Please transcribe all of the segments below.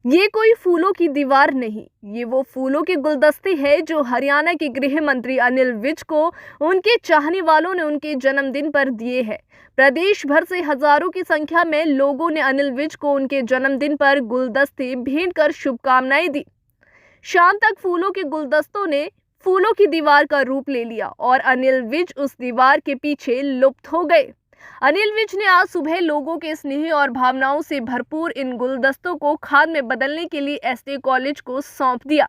ये कोई फूलों की दीवार नहीं, ये वो फूलों के गुलदस्ते हैं जो हरियाणा के गृह मंत्री अनिल विज को उनके चाहने वालों ने उनके जन्मदिन पर दिए हैं। प्रदेश भर से हजारों की संख्या में लोगों ने अनिल विज को उनके जन्मदिन पर गुलदस्ते भेंट कर शुभकामनाएं दी। शाम तक फूलों के गुलदस्तों ने फूलों की दीवार का रूप ले लिया और अनिल विज उस दीवार के पीछे लुप्त हो गए। अनिल विज ने आज सुबह लोगों के स्नेह और भावनाओं से भरपूर इन गुलदस्तों को खाद में बदलने के लिए एसटी कॉलेज को सौंप दिया।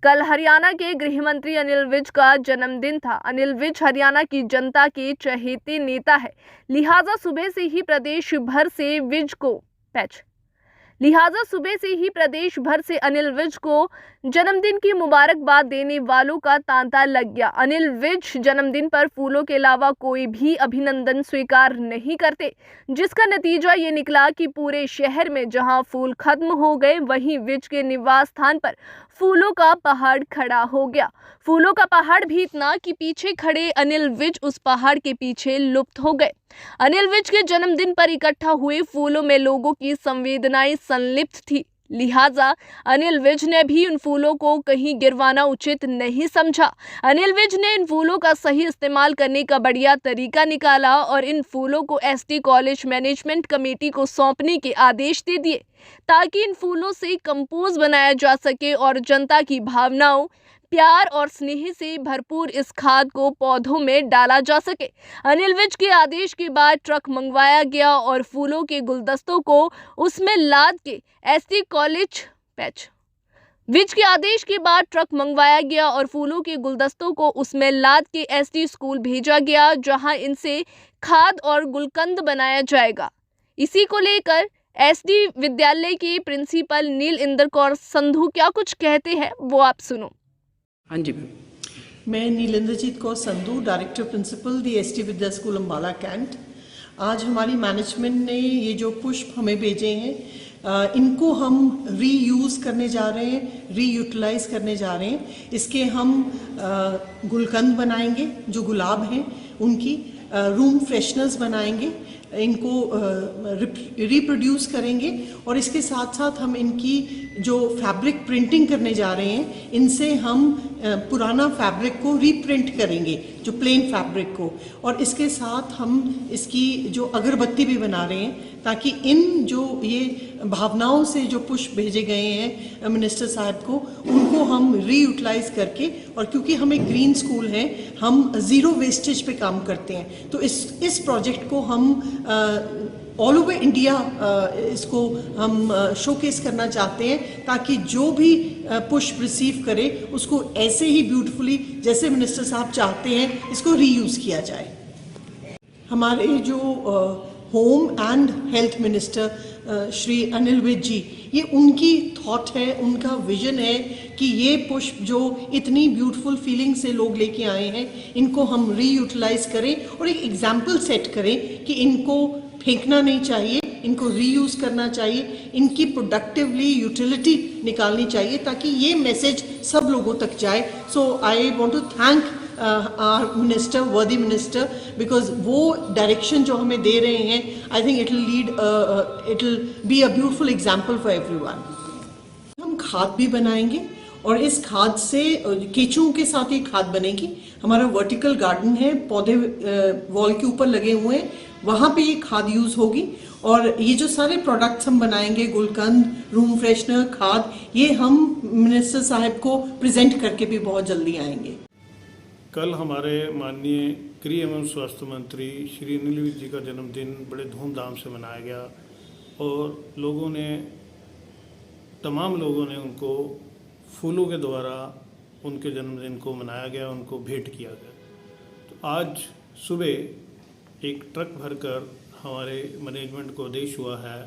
कल हरियाणा के गृह मंत्री अनिल विज का जन्मदिन था। अनिल विज हरियाणा की जनता के चहेते नेता है, लिहाजा सुबह से ही प्रदेश भर से अनिल विज को जन्मदिन की मुबारकबाद देने वालों का तांता लग गया। अनिल विज जन्मदिन पर फूलों के अलावा कोई भी अभिनंदन स्वीकार नहीं करते, जिसका नतीजा ये निकला कि पूरे शहर में जहां फूल खत्म हो गए, वहीं विज के निवास स्थान पर फूलों का पहाड़ खड़ा हो गया। फूलों का पहाड़ भी इतना कि पीछे खड़े अनिल विज उस पहाड़ के पीछे लुप्त हो गए। अनिल विज के जन्मदिन पर इकट्ठा हुए फूलों में लोगों की संवेदनाएं संलिप्त थी, लिहाजा अनिल विज ने भी उन फूलों को कहीं गिरवाना उचित नहीं समझा। अनिल विज ने इन फूलों का सही इस्तेमाल करने का बढ़िया तरीका निकाला और इन फूलों को एसटी कॉलेज मैनेजमेंट कमेटी को सौंपने के आदेश दे दिए, ताकि इन फूलों से कंपोज बनाया जा सके और जनता की भावनाओं, प्यार और स्नेह से भरपूर इस खाद को पौधों में डाला जा सके। अनिल विज के आदेश के बाद ट्रक मंगवाया गया और फूलों के गुलदस्तों को उसमें लाद के एसटी कॉलेज स्कूल भेजा गया, जहां इनसे खाद और गुलकंद बनाया जाएगा। इसी को लेकर एसडी विद्यालय के प्रिंसिपल नील इंद्र कौर संधू क्या कुछ कहते हैं, वो आप सुनो। हाँ जी मैं नीलेंद्रजीत कौर संधू, डायरेक्टर प्रिंसिपल दी एसटी विद्या स्कूल अम्बाला कैंट। आज हमारी मैनेजमेंट ने ये जो पुष्प हमें भेजे हैं, इनको हम रीयूज़ करने जा रहे हैं, रीयूटिलाइज करने जा रहे हैं। इसके हम गुलकंद बनाएंगे, जो गुलाब हैं उनकी रूम फ्रेशनर्स बनाएंगे, इनको रिप्रोड्यूस करेंगे और इसके साथ साथ हम इनकी जो फैब्रिक प्रिंटिंग करने जा रहे हैं, इनसे हम पुराना फैब्रिक को रीप्रिंट करेंगे, जो प्लेन फैब्रिक को, और इसके साथ हम इसकी जो अगरबत्ती भी बना रहे हैं, ताकि इन जो ये भावनाओं से जो पुष्प भेजे गए हैं मिनिस्टर साहब को, उनको हम रीयूटिलाइज करके, और क्योंकि हम एक ग्रीन स्कूल हैं, हम ज़ीरो वेस्टेज पे काम करते हैं, तो इस प्रोजेक्ट को हम ऑल ओवर इंडिया इसको हम शोकेस करना चाहते हैं, ताकि जो भी पुष्प रिसीव करे उसको ऐसे ही ब्यूटीफुली जैसे मिनिस्टर साहब चाहते हैं इसको रीयूज़ किया जाए। हमारे जो home and health minister Shri Anil Vij ji, ये उनकी थॉट है, उनका विजन है कि ये पुष्प जो इतनी ब्यूटीफुल फीलिंग से लोग लेके आए हैं, इनको हम रीयूटिलाइज करें और एक एग्जाम्पल सेट करें कि इनको फेंकना नहीं चाहिए, इनको रीयूज करना चाहिए, इनकी प्रोडक्टिवली यूटिलिटी निकालनी चाहिए, ताकि ये मैसेज सब लोगों तक जाए। So I want to thank our minister, worthy minister, because वो डायरेक्शन जो हमें दे रहे हैं, I think it will be a beautiful example for everyone. हम खाद भी बनाएंगे और इस खाद से केचुओं के साथ ही खाद बनेगी। हमारा वर्टिकल गार्डन है, पौधे वॉल के ऊपर लगे हुए हैं, वहाँ पे ये खाद यूज होगी, और ये जो सारे प्रोडक्ट्स हम बनाएंगे, गुलकंद, रूम फ्रेशनर, खाद, ये हम मिनिस्टर साहब को प्रेजेंट करके भी बहुत जल्दी आएंगे। कल हमारे माननीय गृह एवं स्वास्थ्य मंत्री श्री अनिल विज जी का जन्मदिन बड़े धूमधाम से मनाया गया और तमाम लोगों ने उनको फूलों के द्वारा उनके जन्मदिन को मनाया गया, उनको भेंट किया गया। तो आज सुबह एक ट्रक भरकर हमारे मैनेजमेंट को आदेश हुआ है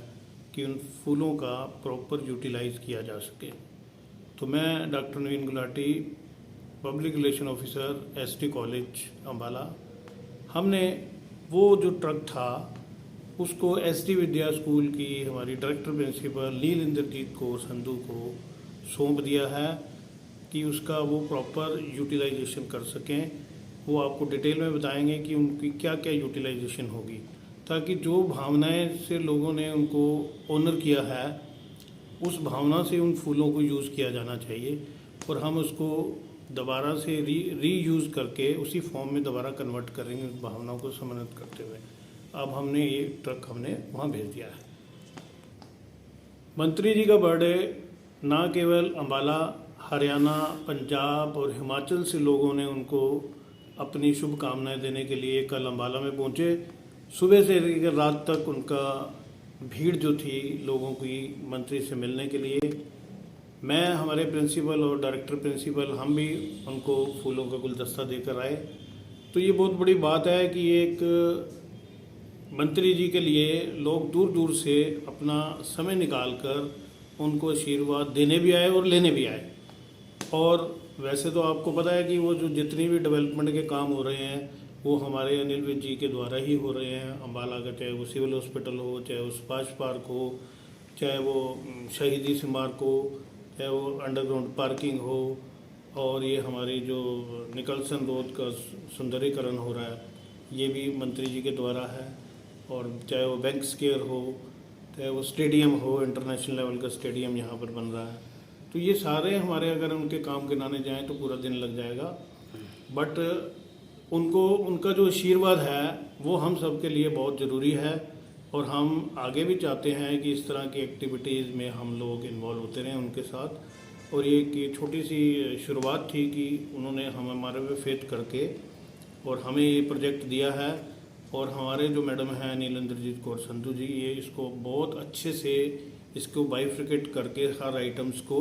कि उन फूलों का प्रॉपर यूटिलाइज किया जा सके। तो मैं doctor Naveen Gulati, public relation officer ST college Ambala, हमने वो जो ट्रक था उसको एसटी विद्या स्कूल की हमारी डायरेक्टर प्रिंसिपल नील इंद्रजीत कौर संधू को सौंप दिया है कि उसका वो प्रॉपर यूटिलाइजेशन कर सकें। वो आपको डिटेल में बताएंगे कि उनकी क्या क्या यूटिलाइजेशन होगी, ताकि जो भावनाएं से लोगों ने उनको ऑनर किया है उस भावना से उन फूलों को यूज़ किया जाना चाहिए और हम उसको दोबारा से रीयूज़ करके उसी फॉर्म में दोबारा कन्वर्ट करेंगे उस भावना को समन्वित करते हुए। अब हमने ये ट्रक वहाँ भेज दिया है। मंत्री जी का बर्थडे ना केवल अंबाला, हरियाणा, पंजाब और हिमाचल से लोगों ने उनको अपनी शुभकामनाएं देने के लिए कल अंबाला में पहुंचे। सुबह से लेकर रात तक उनका भीड़ जो थी लोगों की मंत्री से मिलने के लिए, मैं, हमारे प्रिंसिपल और डायरेक्टर प्रिंसिपल, हम भी उनको फूलों का गुलदस्ता देकर आए। तो ये बहुत बड़ी बात है कि एक मंत्री जी के लिए लोग दूर दूर से अपना समय निकालकर उनको आशीर्वाद देने भी आए और लेने भी आए। और वैसे तो आपको पता है कि वो जो जितनी भी डेवलपमेंट के काम हो रहे हैं वो हमारे अनिल विज जी के द्वारा ही हो रहे हैं। अम्बाला का चाहे वो सिविल हॉस्पिटल हो, चाहे वो सुभाष पार्क हो, चाहे वो शहीदी स्मारक हो, चाहे वो अंडरग्राउंड पार्किंग हो, और ये हमारी जो निकलसन रोड का सुंदरीकरण हो रहा है ये भी मंत्री जी के द्वारा है। और चाहे वो बैंक स्क्वायर हो, चाहे वो स्टेडियम हो, इंटरनेशनल लेवल का स्टेडियम यहाँ पर बन रहा है। तो ये सारे हमारे अगर उनके काम गिनाने जाएं तो पूरा दिन लग जाएगा। बट उनको उनका जो आशीर्वाद है वो हम सब के लिए बहुत ज़रूरी है और हम आगे भी चाहते हैं कि इस तरह की एक्टिविटीज़ में हम लोग इन्वॉल्व होते रहें उनके साथ। और ये एक छोटी सी शुरुआत थी कि उन्होंने हमारे पे फेथ करके और हमें ये प्रोजेक्ट दिया है। और हमारे जो मैडम हैं नीलेंद्रजीत कौर संधू जी, ये इसको बहुत अच्छे से इसको बाइफ्रिकेट करके हर आइटम्स को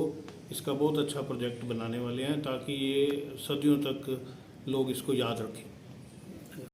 इसका बहुत अच्छा प्रोजेक्ट बनाने वाले हैं ताकि ये सदियों तक लोग इसको याद रखें।